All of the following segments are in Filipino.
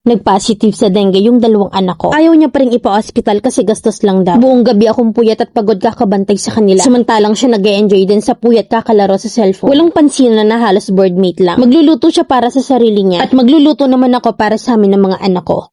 Nag-positive sa dengue yung dalawang anak ko. Ayaw niya pa rin ipa-hospital kasi gastos lang daw. Buong gabi akong puyat at pagod kakabantay sa kanila. Samantalang siya nag-e-enjoy din sa puyat kakalaro sa cellphone. Walang pansinan na halos boardmate lang. Magluluto siya para sa sarili niya at magluluto naman ako para sa amin ng mga anak ko.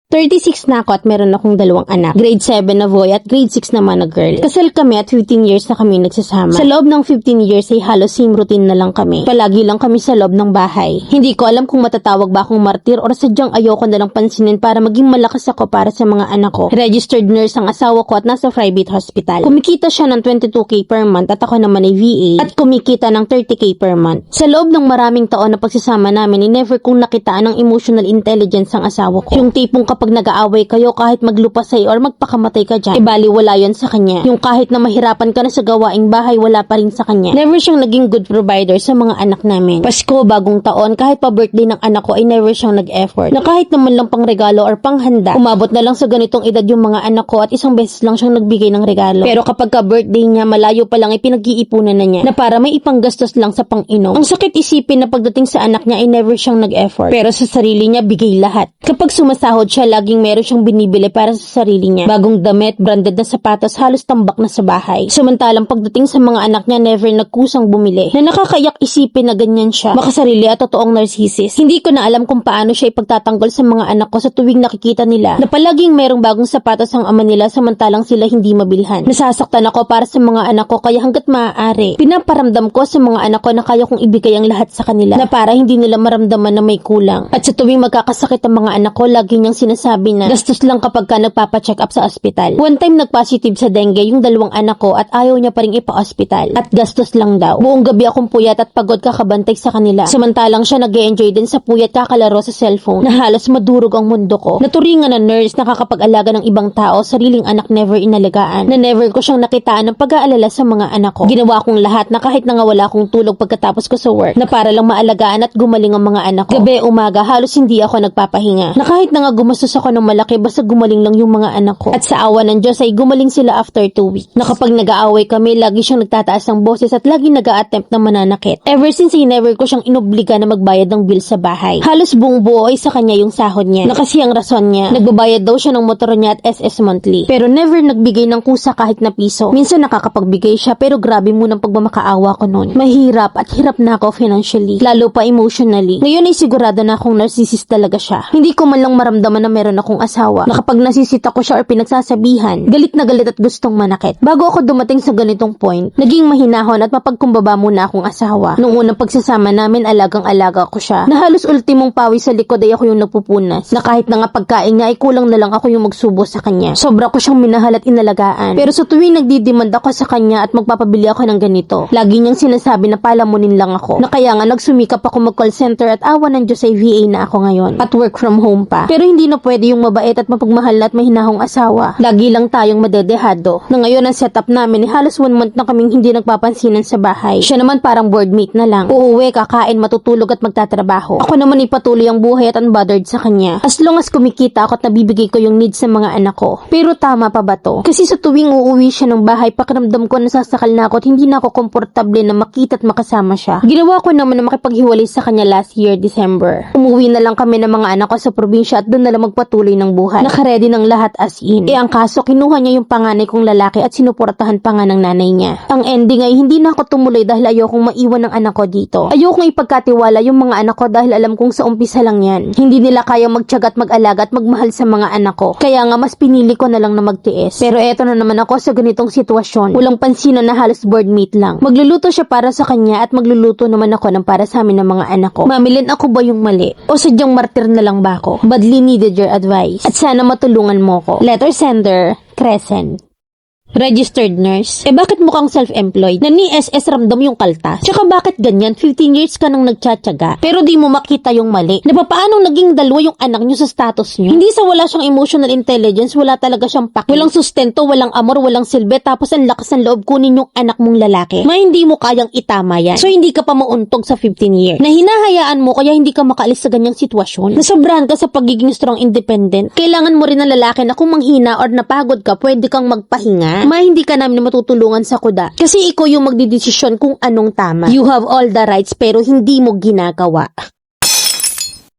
36 na ako at meron akong dalawang anak. Grade 7 na boy at grade 6 naman na girl. Kasal kami at 15 years na kami nagsasama. Sa loob ng 15 years ay halos same routine na lang kami. Palagi lang kami sa loob ng bahay. Hindi ko alam kung matatawag ba akong martir or sadyang ayoko na lang pansinin para maging malakas ako para sa mga anak ko. Registered nurse ang asawa ko at nasa private hospital. Kumikita siya ng 22k per month at ako naman ay VA at kumikita ng 30k per month. Sa loob ng maraming taon na pagsasama namin ay never kong nakitaan ng emotional intelligence ang asawa ko. Yung tipong kapag nag-aaway kayo kahit maglupasay or magpakamatay ka dyan, ibali wala yon sa kanya. Yung kahit na mahirapan ka na sa gawaing bahay, wala pa rin sa kanya. Never siyang naging good provider sa mga anak namin. Pasko, bagong taon, kahit pa birthday ng anak ko ay never siyang nag-effort. Na kahit naman lang pang regalo or panghanda, umabot na lang sa ganitong edad yung mga anak ko at isang beses lang siyang nagbigay ng regalo. Pero kapag ka birthday niya, malayo pa lang ay pinag-iipunan na niya na para may ipanggastos lang sa pang-inom. Ang sakit isipin na pagdating sa anak niya ay never siyang nag-effort. Pero sa sarili niya, bigay lahat. Kapag sumasahod siya, laging meron siyang binibili para sa sarili niya. Bagong damit, branded na sapatos, halos tambak na sa bahay. Samantalang pagdating sa mga anak niya, never nagkusang bumili. Na nakakayak isipin na ganyan siya. Makasarili at totoong narcissist. Hindi ko na alam kung paano siya ipagtatanggol sa mga anak ko sa tuwing nakikita nila na palaging merong bagong sapatos ang ama nila samantalang sila hindi mabilhan. Nasasaktan ako para sa mga anak ko kaya hanggat maaari. Pinaparamdam ko sa mga anak ko na kaya kong ibigay ang lahat sa kanila na para hindi nila maramdaman na may kulang. At sa tuwing magkakasakit ang mga anak ko, lagi niyang sinasabi na gastos lang kapag ka nagpapacheck up sa ospital. One time nag-positive sa dengue yung dalawang anak ko at ayaw niya pa rin ipa-ospital. At gastos lang daw. Buong gabi akong puyat at pagod kakabantay sa kanila. Samantalang siya nag-e-enjoy din sa puyat kakalaro sa cellphone na halos madurog ang mundo ko. Naturingan na nurse, nakakapag-alaga ng ibang tao, sariling anak never inalagaan. Na never ko siyang nakitaan ng pag-aalala sa mga anak ko. Ginawa kong lahat na kahit na nga wala akong tulog pagkatapos ko sa work na para lang maalagaan at gumaling ang mga anak ko. Gabi, umaga, halos hindi ako nagpapahinga. Na kahit na nga gumastos ako ng malaki basta gumaling lang yung mga anak ko. At sa awa ng Diyos ay gumaling sila after 2 weeks. Na kapag nag-aaway kami, lagi siyang nagtataas ng boses at lagi nag-a-attempt na mananakit. Ever since ay never ko siyang inobliga na magbayad ng bill sa bahay. Halos buong buo ay sa kanya yung sahod niya. Na kasi ang rason niya, nagbabayad daw siya ng motor niya at SS monthly. Pero never nagbigay ng kusa kahit na piso. Minsan nakakapagbigay siya pero grabe munang pagmamakaawa ko noon. Mahirap at hirap na ako financially. Lalo pa emotionally. Ngayon ay sigurado na akong narcissist talaga siya. Hindi ko man lang maramdaman na meron akong asawa. Na kapag nasisita ko siya or pinagsasabihan, galit na galit at gustong manakit. Bago ako dumating sa ganitong point, naging mahinahon at mapagkumbaba muna akong asawa. Noong unang pagsasama namin, alagang-alaga ko siya. Na halos ultimong pawi sa likod ay ako yung napupunas. Na kahit na nga pagkain niya ay kulang na lang ako yung magsubo sa kanya. Sobra ko siyang minahal at inalagaan. Pero sa tuwing nagdidemand ako sa kanya at magpapabili ako ng ganito, lagi niyang sinasabi na palamunin lang ako. Na kaya nga nagsumikap ako mag-call center at awa ng Diyos ay VA na ako ngayon. At work from home pa. Pero hindi na pwede yung mabait at mapagmahal at mahinahong asawa. Lagi lang tayong madedehado. Na ngayon ang setup namin halos 1 month na kaming hindi nagpapansinan sa bahay. Siya naman parang boardmate na lang. Uuwi, kakain, matutulog at magtatrabaho. Ako naman ipatuloy ang buhay at unbothered sa kanya. As long as kumikita ako at nabibigay ko yung needs sa mga anak ko. Pero tama pa ba to? Kasi sa tuwing uuwi siya ng bahay, pakiramdam ko nasasakal na ako at hindi na ako komportable na makita at makasama siya. Ginawa ko naman na makipaghiwalay sa kanya last year, December. Umuwi na lang kami ng mga anak ko sa probinsya at doon na lang magpatuloy ng buhay. Nakaredy ng lahat as in. Ang kaso, kinuha niya yung panganay kong lalaki at sinuportahan pa nga ng nanay niya. Ang ending ay hindi na ako tumuloy dahil ayokong maiwan ng anak ko dito. Ayokong ipagkatiwala yung mga anak ko dahil alam kong sa umpisa lang yan. Hindi nila kayang magtiyaga at mag-alaga at magmahal sa mga anak ko. Kaya nga mas pinili ko na lang na magtiis. Pero eto na naman ako sa ganitong sitwasyon. Walang pansinan na halos boardmate lang. Magluluto siya para sa kanya at magluluto naman ako ng para sa amin ng mga anak ko. Mamilin ako ba yung mali? O sadyang martir na lang ba ako? Badly needed your advice. At sana matulungan mo ko. Letter sender, Crescent. Registered nurse? Bakit mukhang self-employed? Na ni SS ramdam yung kaltas? Tsaka bakit ganyan? 15 years ka nang nagtsatsaga pero di mo makita yung mali? Na paanong naging dalawa yung anak nyo sa status nyo? Hindi sa wala siyang emotional intelligence, wala talaga siyang paki. Walang sustento, walang amor, walang silbi, tapos ang lakas ng loob kunin yung anak mong lalaki. Hindi mo kayang itama yan. So hindi ka pa mauntog sa 15 years. Na hinahayaan mo kaya hindi ka makaalis sa ganyang sitwasyon. Nasobrahan ka sa pagiging strong independent. Kailangan mo rin ng lalaki na kung manghina or napagod ka, pwede kang magpahinga. Hindi ka namin matutulungan sa kuda. Kasi ikaw yung magdidesisyon kung anong tama. You have all the rights pero hindi mo ginagawa.